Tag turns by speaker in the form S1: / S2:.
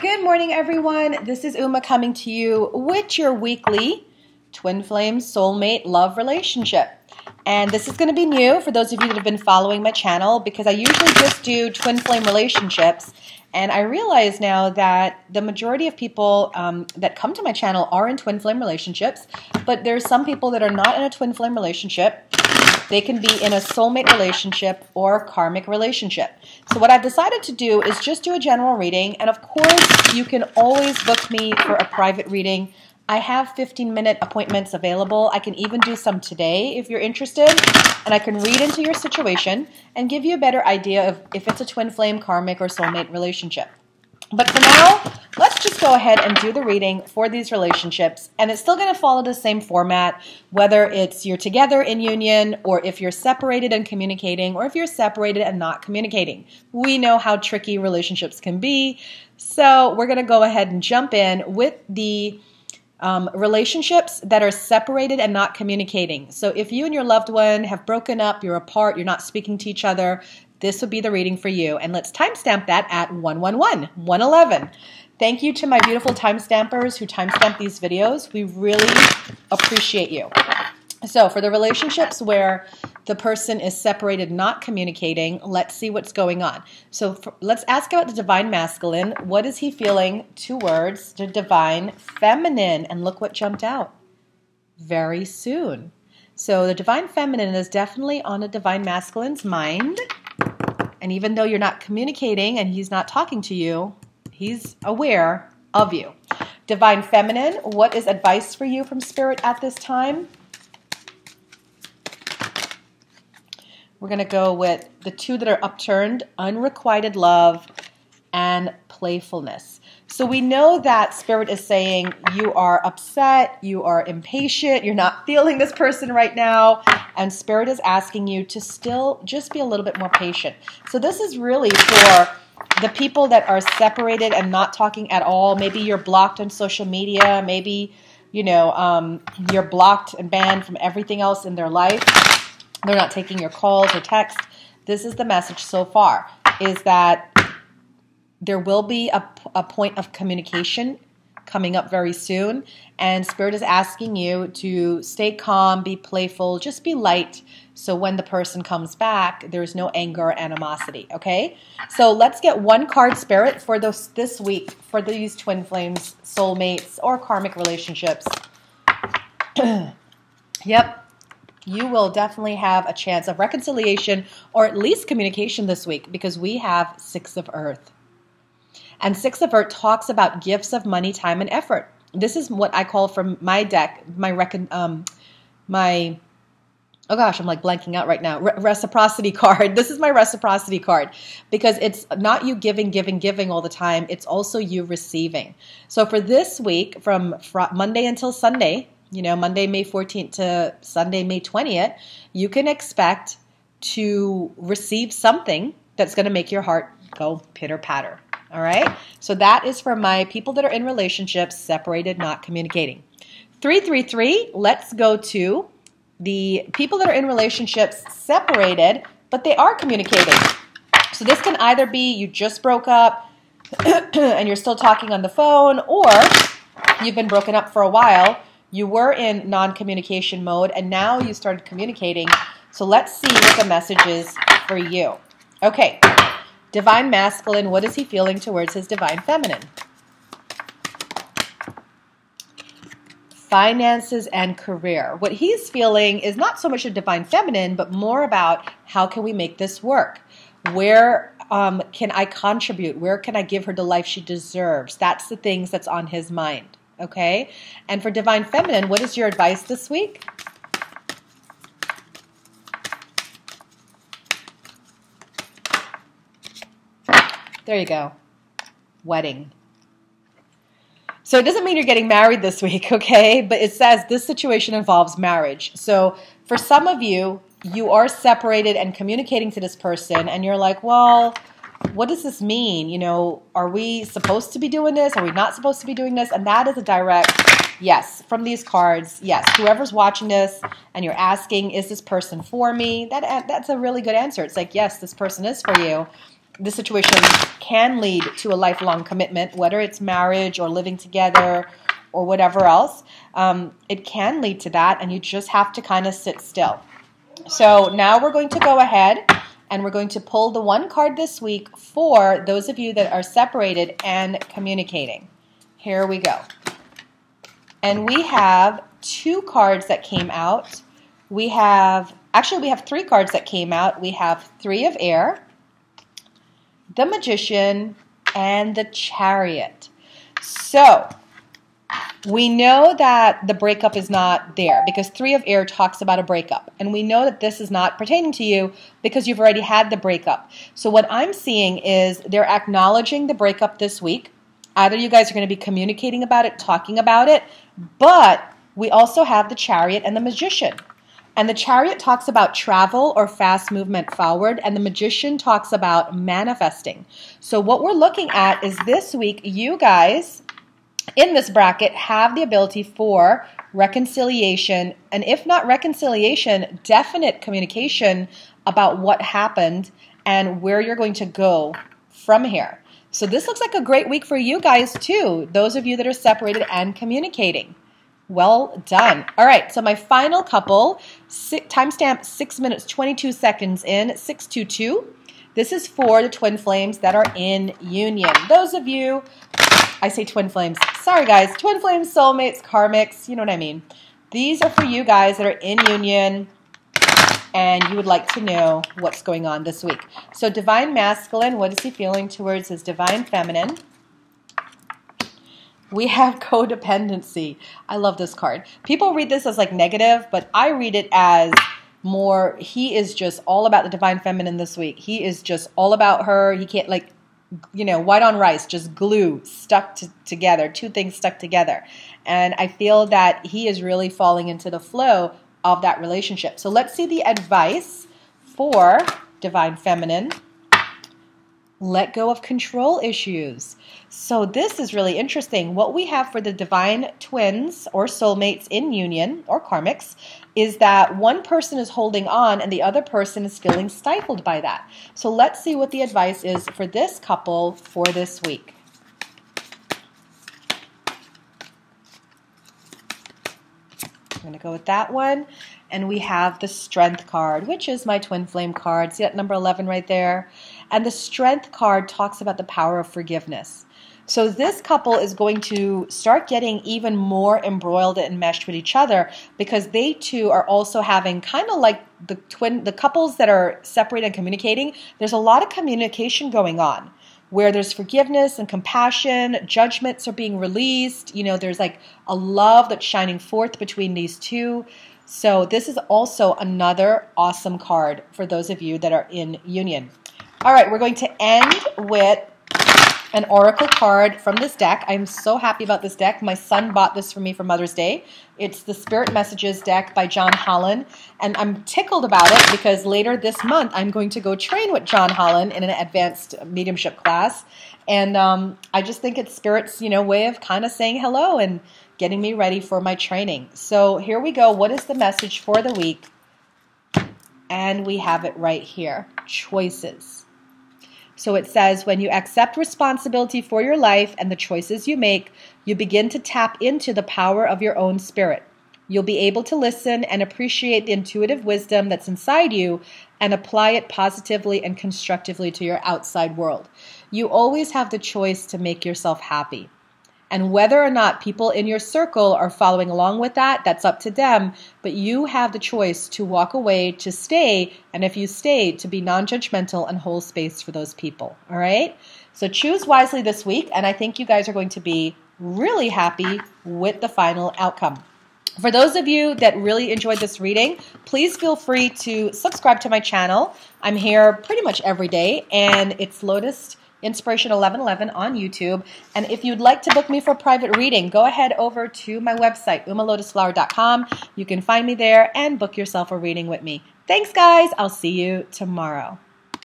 S1: Good morning, everyone. This is Uma coming to you with your weekly Twin Flames Soulmate Love Relationship. And this is going to be new for those of you that have been following my channel because I usually just do twin flame relationships. And I realize now that the majority of people that come to my channel are in twin flame relationships, but there's some people that are not in a twin flame relationship. They can be in a soulmate relationship or karmic relationship. So what I've decided to do is just do a general reading. And of course, you can always book me for a private reading. I have 15-minute appointments available. I can even do some today if you're interested. And I can read into your situation and give you a better idea of if it's a twin flame, karmic, or soulmate relationship. But for now, let's just go ahead and do the reading for these relationships. And it's still going to follow the same format, whether it's you're together in union or if you're separated and communicating or if you're separated and not communicating. We know how tricky relationships can be. So we're going to go ahead and jump in with the relationships that are separated and not communicating. So if you and your loved one have broken up, you're apart, you're not speaking to each other, this would be the reading for you. And let's timestamp that at 111. Thank you to my beautiful timestampers who timestamp these videos. We really appreciate you. So for the relationships where the person is separated, not communicating, let's see what's going on. So let's ask about the divine masculine. What is he feeling towards the divine feminine? And look what jumped out. Very soon. So the divine feminine is definitely on a divine masculine's mind. And even though you're not communicating and he's not talking to you, he's aware of you. Divine feminine, what is advice for you from Spirit at this time? We're going to go with the two that are upturned, unrequited love and playfulness. So we know that Spirit is saying you are upset, you are impatient, you're not feeling this person right now, and Spirit is asking you to still just be a little bit more patient. So this is really for the people that are separated and not talking at all. Maybe you're blocked on social media, maybe you're blocked and banned from everything else in their life. They're not taking your calls or texts. This is the message so far, is that there will be a point of communication coming up very soon. And Spirit is asking you to stay calm, be playful, just be light. So when the person comes back, there's no anger or animosity, okay? So let's get one card, Spirit, for this week for these twin flames, soulmates, or karmic relationships. Yep. You will definitely have a chance of reconciliation or at least communication this week because we have Six of Earth. And Six of Earth talks about gifts of money, time, and effort. This is what I call from my deck, oh gosh, I'm like blanking out right now, reciprocity card. This is my reciprocity card because it's not you giving all the time. It's also you receiving. So for this week, from Monday until Sunday, Monday, May 14th to Sunday, May 20th, you can expect to receive something that's going to make your heart go pitter-patter. All right? So that is for my people that are in relationships, separated, not communicating. 333, let's go to the people that are in relationships, separated, but they are communicating. So this can either be you just broke up and you're still talking on the phone, or you've been broken up for a while. You were in non-communication mode, and now you started communicating. So let's see what the message is for you. Okay, divine masculine, what is he feeling towards his divine feminine? Finances and career. What he's feeling is not so much a divine feminine, but more about how can we make this work? Where can I contribute? Where can I give her the life she deserves? That's the things that's on his mind. Okay, and for divine feminine, what is your advice this week? There you go. Wedding. So it doesn't mean you're getting married this week, okay? But it says this situation involves marriage. So for some of you, you are separated and communicating to this person, and you're like, well, what does this mean? Are we supposed to be doing this? Are we not supposed to be doing this? And that is a direct yes from these cards. Yes, whoever's watching this and you're asking, is this person for me? That's a really good answer. It's like, yes, this person is for you. this situation can lead to a lifelong commitment, whether it's marriage or living together or whatever else. It can lead to that, and you just have to kind of sit still. So now we're going to go ahead and we're going to pull the one card this week for those of you that are separated and communicating. Here we go. And we have 2 cards that came out. We have 3 cards that came out. We have 3 of air, the Magician, and the Chariot. So we know that the breakup is not there because 3 of air talks about a breakup. And we know that this is not pertaining to you because you've already had the breakup. So what I'm seeing is they're acknowledging the breakup this week. Either you guys are going to be communicating about it, talking about it, but we also have the Chariot and the Magician. And the Chariot talks about travel or fast movement forward, and the Magician talks about manifesting. So what we're looking at is this week, you guys in this bracket have the ability for reconciliation, and if not reconciliation, definite communication about what happened and where you're going to go from here. So this looks like a great week for you guys too, those of you that are separated and communicating. Well done. All right, so my final couple, timestamp 6 minutes, 22 seconds in, 622. This is for the twin flames that are in union. Those of you, I say twin flames, sorry guys, twin flames, soulmates, karmics, you know what I mean. These are for you guys that are in union and you would like to know what's going on this week. So divine masculine, what is he feeling towards his divine feminine? We have codependency. I love this card. People read this as like negative, but I read it as more, he is just all about the divine feminine this week. He is just all about her. He can't, like, you know, white on rice, just glue stuck together, 2 things stuck together. And I feel that he is really falling into the flow of that relationship. So let's see the advice for divine feminine. Let go of control issues. So this is really interesting. What we have for the divine twins or soulmates in union or karmics is that one person is holding on and the other person is feeling stifled by that. So let's see what the advice is for this couple for this week. I'm going to go with that one. And we have the Strength card, which is my twin flame card. See that number 11 right there? And the Strength card talks about the power of forgiveness. So this couple is going to start getting even more embroiled and meshed with each other because they too are also having kind of like the couples that are separated and communicating. There's a lot of communication going on where there's forgiveness and compassion, judgments are being released. You know, there's like a love that's shining forth between these two. So this is also another awesome card for those of you that are in union. All right, we're going to end with an oracle card from this deck. I'm so happy about this deck. My son bought this for me for Mother's Day. It's the Spirit Messages deck by John Holland, and I'm tickled about it because later this month I'm going to go train with John Holland in an advanced mediumship class, and I just think it's Spirit's, you know, way of kind of saying hello and getting me ready for my training. So here we go. What is the message for the week? And we have it right here. Choices. So it says, when you accept responsibility for your life and the choices you make, you begin to tap into the power of your own spirit. You'll be able to listen and appreciate the intuitive wisdom that's inside you and apply it positively and constructively to your outside world. You always have the choice to make yourself happy. And whether or not people in your circle are following along with that, that's up to them. But you have the choice to walk away, to stay, and if you stay, to be non-judgmental and hold space for those people. All right? So choose wisely this week, and I think you guys are going to be really happy with the final outcome. For those of you that really enjoyed this reading, please feel free to subscribe to my channel. I'm here pretty much every day, and it's Lotus Inspiration 1111 on YouTube. And if you'd like to book me for a private reading, go ahead over to my website, umalotusflower.com. You can find me there and book yourself a reading with me. Thanks, guys. I'll see you tomorrow.